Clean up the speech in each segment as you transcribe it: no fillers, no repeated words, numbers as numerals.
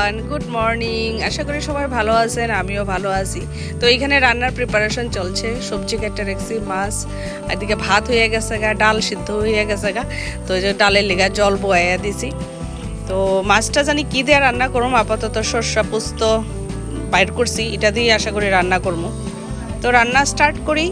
Everyone, good morning. আশা করি সবাই ভালো আছেন, আমিও ভালো আছি। তো এইখানে রান্নার প্রিপারেশন চলছে, সবজি কেটে রাখছি, মাছ, এদিকে ভাত হয়ে গেছে গা, ডাল সিদ্ধ হয়ে গেছে গা। তো এই যে ডালের লেগা জল বয়া দিছি। তো মাছটা জানি কী দিয়ে রান্না করবো, আপাতত সর্ষা পোস্ত বাইর করছি, এটা দিয়ে আশা করি রান্না করবো। তো রান্না স্টার্ট করি।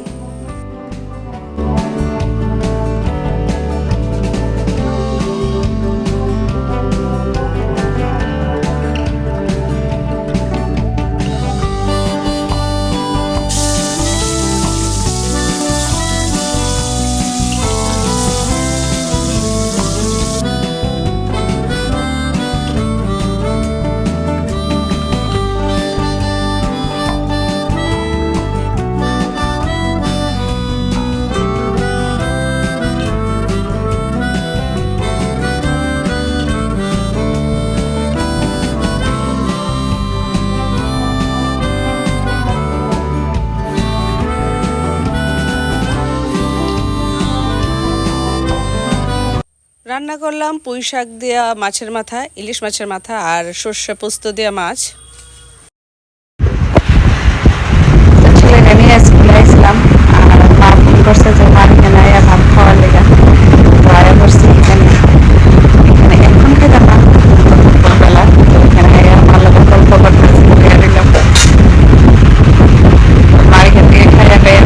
রান্না করলাম পুঁই শাক দেওয়া মাছের মাথা, ইলিশ মাছের মাথা, আর সর্ষে পোস্ত দেওয়া মাছ। ছেলে আমি স্কুলে আসলাম আর মা ফোন করছে যে মার এখানে ভাত খাওয়ার লেগা। তো আয়া করছি এখানে এখন খেতাম না দুপুরবেলা, তো এখানে আমার লোক গল্প করতেছি, দিলাম মার এখান থেকে খাইয়া খাইয়া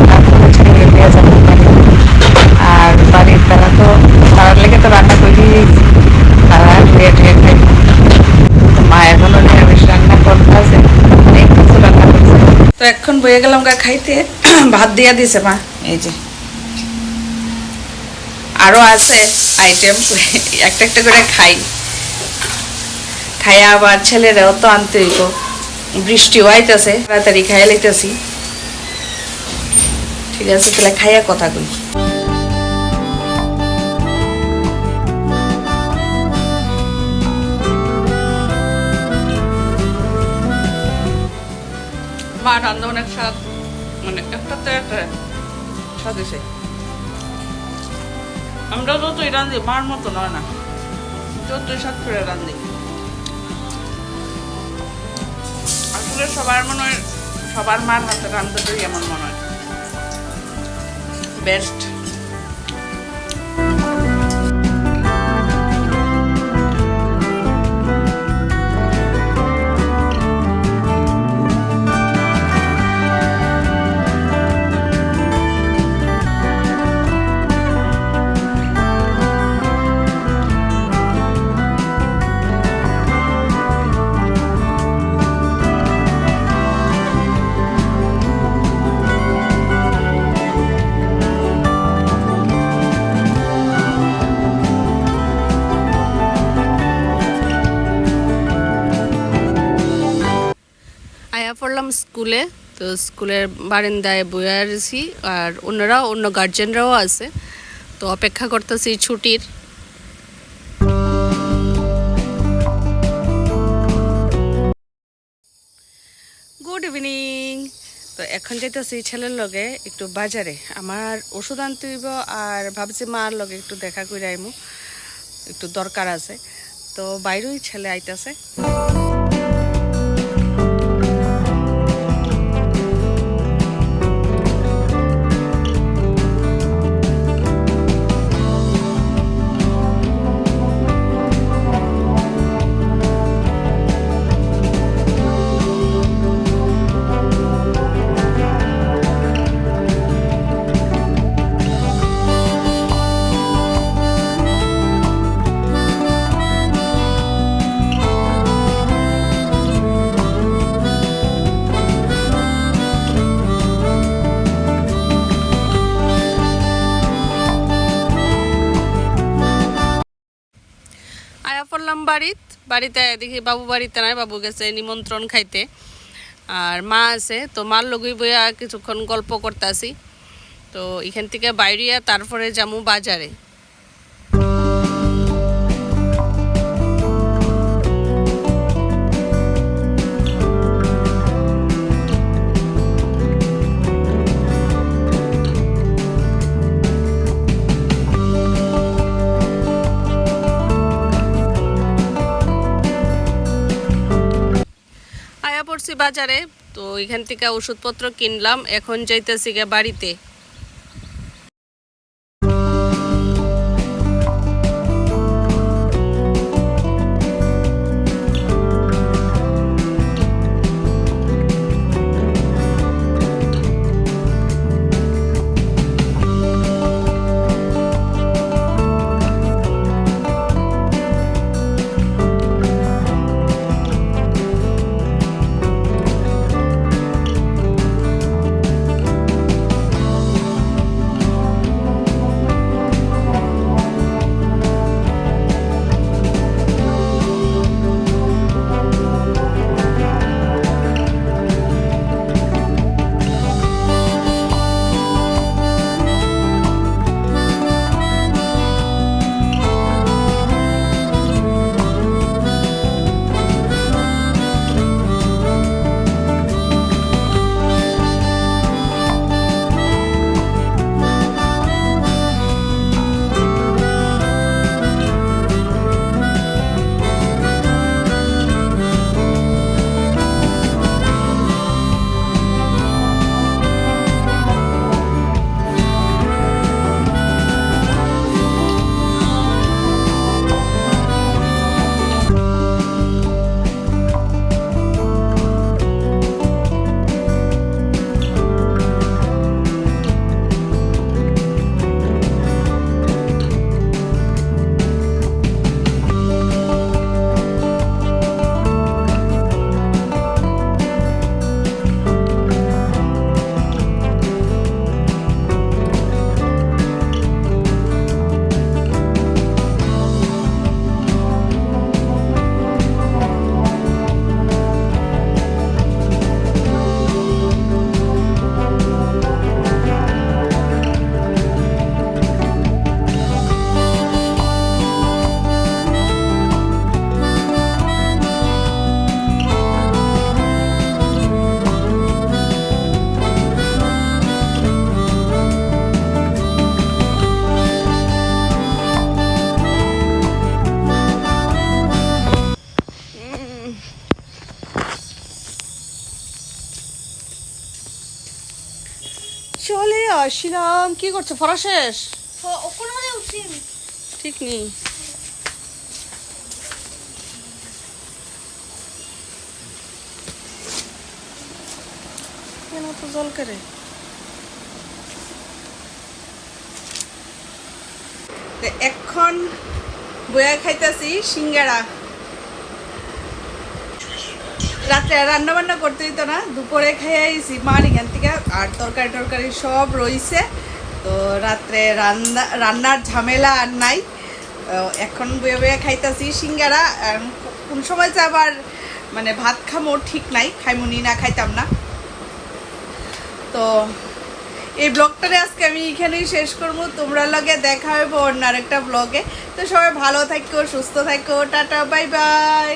ছেলে দিয়ে যাবো আর বাড়ির তারার লেগে তো রান্না করি, তারা ধুয়ে ধুয়ে খাই। মা এখনো নিরামিষ রান্না করতে আছে, অনেক কিছু রান্না করছে। তো এখন বয়ে গেলাম গা খাইতে, ভাত দিয়া দিছে মা। এই যে আরো আছে আইটেম, একটা একটা করে খাই, খাইয়া আবার ছেলেরাও তো আনতে হইব, বৃষ্টিও আইতেছে, তাড়াতাড়ি খাইয়া লইতেছি। ঠিক আছে, তাহলে খাইয়া কথা কই। মা রান্না অনেক স্বাদ, মানে একটাতে একটা স্বাদ হয়েছে। আমরা যতই রান্ধি মার মতো নয় না, যতই স্বাদ করে রান্ধি। আসলে সবার মনে হয় সবার মার হাতে রান্ধতেই এমন মনে হয় বেস্ট। পড়লাম স্কুলে, তো স্কুলের বারান্দায় বইয়া রয়েছি, আর অন্য গার্জেনরাও আছে, তো অপেক্ষা করতেছি ছুটির। Good evening. তো এখন যেতেছি ছেলের লগে একটু বাজারে, আমার ওষুধ আনতে হইব, আর ভাবছি মার লগে একটু দেখা করে আইমু, একটু দরকার আছে। তো বাইরেই ছেলে আইতাছে। পড়লাম বাড়িতে দেখি বাবু বাড়িতে নাই, বাবু গেছে নিমন্ত্রণ খাইতে, আর মা আছে। তো মার লগই বইয়া কিছুক্ষণ গল্প করতেছি। তো এখান থেকে বাইরিয়া তারপরে যামু বাজারে। বাজারে, তো এখান থেকে ওষুধপত্র কিনলাম, এখন যাইতেছি গে বাড়িতে। চলে আসলাম। কি করছো? পড়া শেষ? ঠিক নেই। কেন তো জল করে? এখন বয়া খাইতেছি সিঙ্গারা। রাত্রে রান্না বান্না করতে দিত না, দুপুরে খেয়ে আইছি মার এখান থেকে, আর তরকারি টরকারি সব রইছে। তো রাত্রে রান্নার ঝামেলা আর নাই। এখন বয়ে বয়ে খাইতেছি সিঙ্গারা। কোন সময় যে আবার মানে ভাত খামো ঠিক নাই, খাইমুনি না খাইতাম না। তো এই ব্লগটারে আজকে আমি এখানেই শেষ করবো। তোমরা লগে দেখা হবে অন্য আরেকটা ব্লগে। তো সবাই ভালো থাকো, সুস্থ থাকো, টাটা, বাই বাই।